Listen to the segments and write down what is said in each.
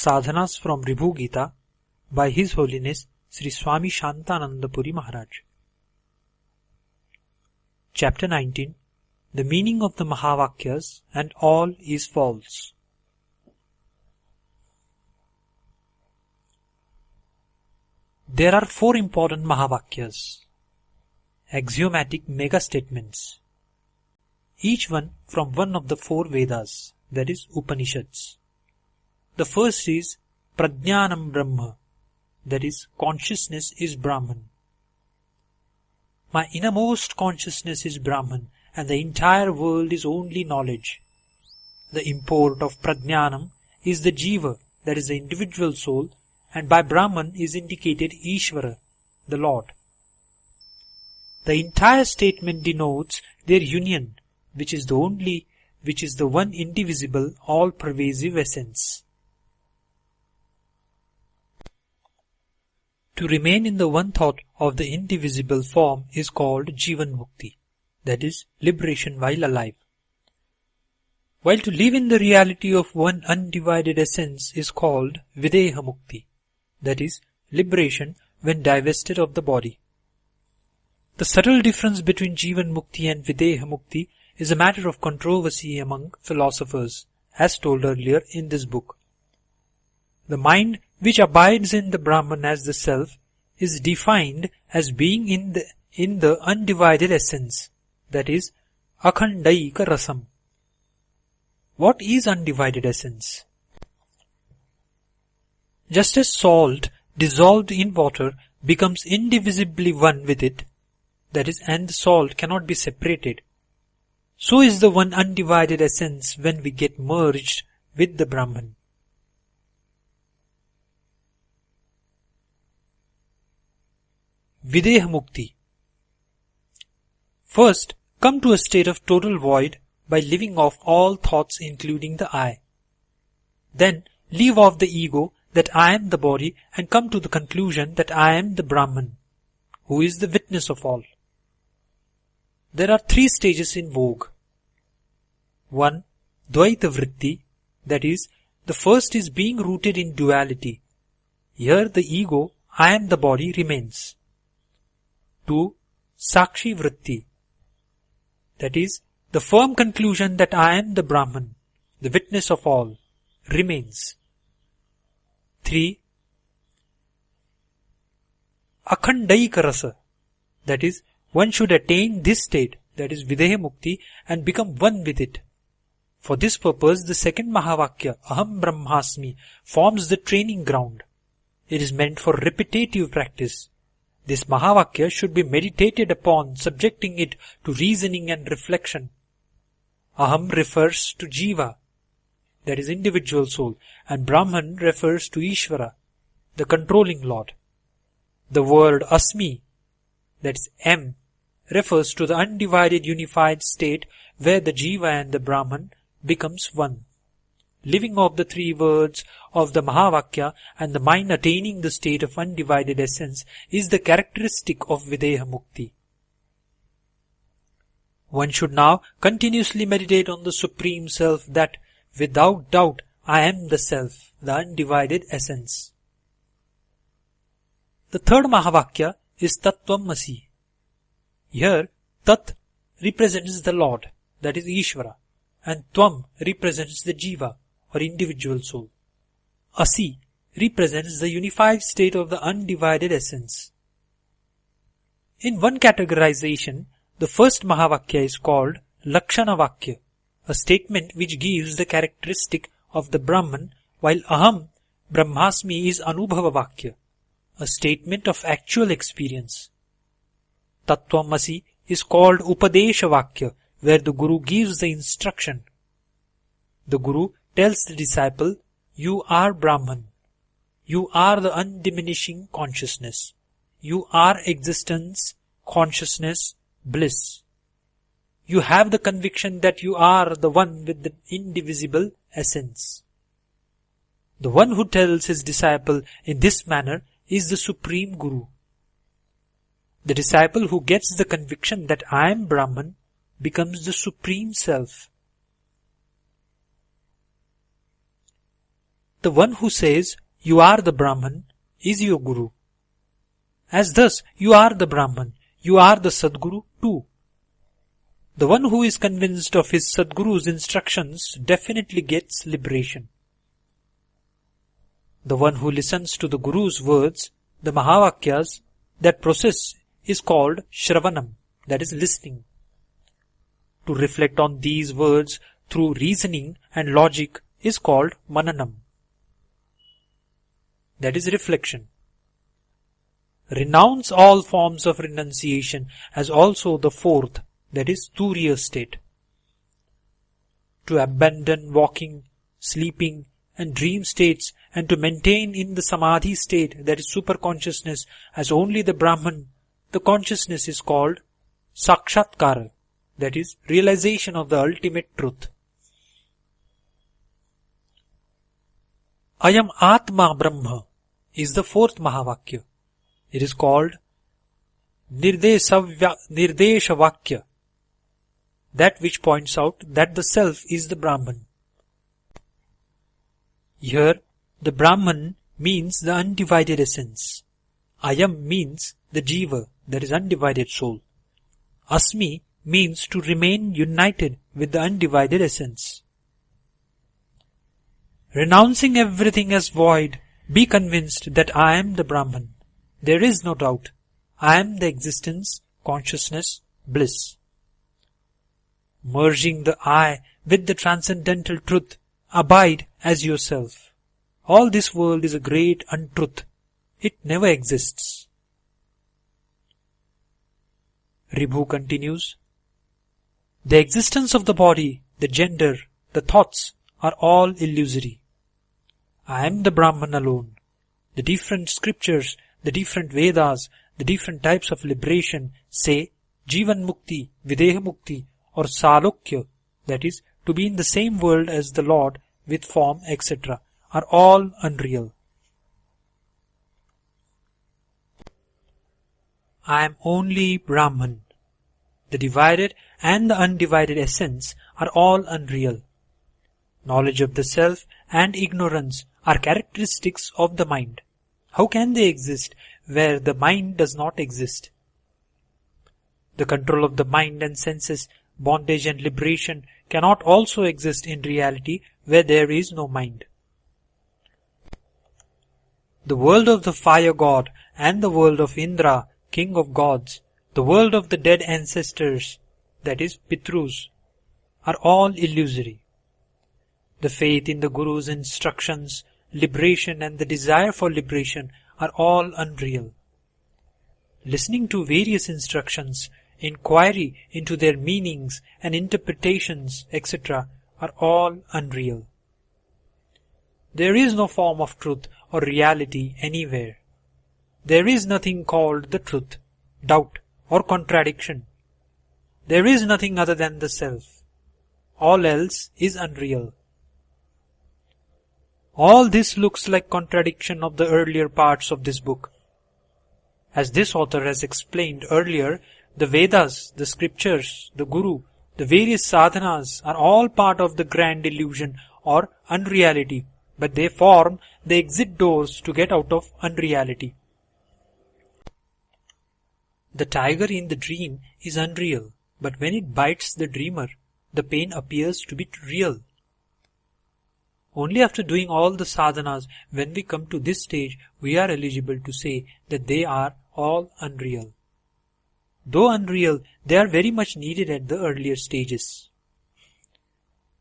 Sadhanas from Ribhu Gita by His Holiness Sri Swami Shantananda Puri Maharaj. Chapter 19. The meaning of the Mahavakyas and all is false. There are four important Mahavakyas, axiomatic mega statements, each one from one of the four Vedas, that is Upanishads. The first is Prajnanam Brahma, that is consciousness is Brahman. My innermost consciousness is Brahman and the entire world is only knowledge. The import of Prajnanam is the Jiva, that is the individual soul, and by Brahman is indicated Ishvara, the Lord. The entire statement denotes their union, which is the one indivisible, all-pervasive essence. To remain in the one thought of the indivisible form is called Jivan Mukti, that is, liberation while alive. While to live in the reality of one undivided essence is called Videha Mukti, that is, liberation when divested of the body. The subtle difference between Jivan Mukti and Videha Mukti is a matter of controversy among philosophers, as told earlier in this book. The mind which abides in the Brahman as the self is defined as being in the undivided essence, that is, Akhandaika Rasam. What is undivided essence? Just as salt dissolved in water becomes indivisibly one with it, that is, and the salt cannot be separated, so is the one undivided essence when we get merged with the Brahman. Videha Mukti. First, come to a state of total void by leaving off all thoughts including the I. Then, leave off the ego that I am the body and come to the conclusion that I am the Brahman, who is the witness of all. There are three stages in vogue. 1. Dvaita Vritti, that is, the first is being rooted in duality. Here the ego, I am the body, remains. 2. Sakshi Vritti, that is, the firm conclusion that I am the Brahman, the witness of all, remains. 3. Akhandaika Rasa, that is, one should attain this state, that is Videha Mukti, and become one with it. For this purpose, the second Mahavakya, Aham Brahmasmi, forms the training ground. It is meant for repetitive practice. This Mahavakya should be meditated upon, subjecting it to reasoning and reflection. Aham refers to Jiva, that is individual soul, and Brahman refers to Ishvara, the controlling Lord. The word Asmi, that is M, refers to the undivided unified state where the Jiva and the Brahman becomes one. Living off the three words of the Mahavakya and the mind attaining the state of undivided essence is the characteristic of Videha Mukti. One should now continuously meditate on the Supreme Self that, without doubt, I am the Self, the undivided essence. The third Mahavakya is Tattvamasi. Here, Tat represents the Lord, that is Ishvara, and Tvam represents the Jiva, or individual soul. Asi represents the unified state of the undivided essence. In one categorization, the first Mahavakya is called Lakshana Vakya, a statement which gives the characteristic of the Brahman, while Aham Brahmasmi is Anubhava Vakya, a statement of actual experience. Tattvamasi is called Upadesha Vakya, where the Guru gives the instruction. The Guru tells the disciple, you are Brahman. You are the undiminishing consciousness. You are existence, consciousness, bliss. You have the conviction that you are the one with the indivisible essence. The one who tells his disciple in this manner is the Supreme Guru. The disciple who gets the conviction that I am Brahman becomes the Supreme Self. the one who says, "You are the Brahman," is your Guru. As thus, you are the Brahman, you are the Sadguru too. The one who is convinced of his Sadguru's instructions definitely gets liberation. The one who listens to the Guru's words, the Mahavakyas, that process is called Shravanam, that is listening. To reflect on these words through reasoning and logic is called Mananam, that is reflection. Renounce all forms of renunciation as also the fourth, that is Turiya state. To abandon walking, sleeping and dream states and to maintain in the Samadhi state, that is superconsciousness, as only the Brahman, the consciousness is called Sakshatkara, that is realization of the ultimate truth. Ayam Atma Brahma is the fourth Mahavakya. It is called Nirdesha Vakya, that which points out that the self is the Brahman. Here, the Brahman means the undivided essence. Ayam means the Jiva, that is undivided soul. Asmi means to remain united with the undivided essence. Renouncing everything as void, be convinced that I am the Brahman. There is no doubt. I am the existence, consciousness, bliss. Merging the I with the transcendental truth, abide as yourself. All this world is a great untruth. It never exists. Ribhu continues, the existence of the body, the gender, the thoughts are all illusory. I am the Brahman alone. The different scriptures, the different Vedas, the different types of liberation say Jivan Mukti, Videha Mukti or Salokya, that is, to be in the same world as the Lord with form, etc., are all unreal. I am only Brahman. The divided and the undivided essence are all unreal. Knowledge of the self and ignorance are characteristics of the mind. How can they exist where the mind does not exist? The control of the mind and senses, bondage and liberation cannot also exist in reality where there is no mind. The world of the fire god and the world of Indra, king of gods, the world of the dead ancestors, that is Pitrus, are all illusory. The faith in the Guru's instructions, liberation and the desire for liberation are all unreal. Listening to various instructions, inquiry into their meanings and interpretations, etc., are all unreal. There is no form of truth or reality anywhere. There is nothing called the truth, doubt, or contradiction. There is nothing other than the self. All else is unreal. All this looks like contradiction of the earlier parts of this book. As this author has explained earlier, the Vedas, the scriptures, the Guru, the various sadhanas are all part of the grand illusion or unreality, but they form the exit doors to get out of unreality. The tiger in the dream is unreal, but when it bites the dreamer, the pain appears to be real. Only after doing all the sadhanas, when we come to this stage, we are eligible to say that they are all unreal. Though unreal, they are very much needed at the earlier stages.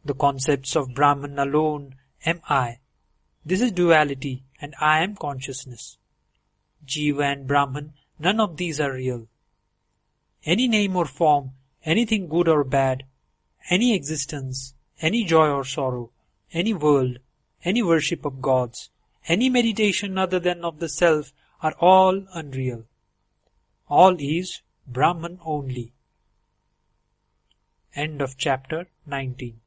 The concepts of Brahman alone, am I. This is duality and I am consciousness. Jiva and Brahman, none of these are real. Any name or form, anything good or bad, any existence, any joy or sorrow, any world, any worship of gods, any meditation other than of the self are all unreal. All is Brahman only. End of chapter 19.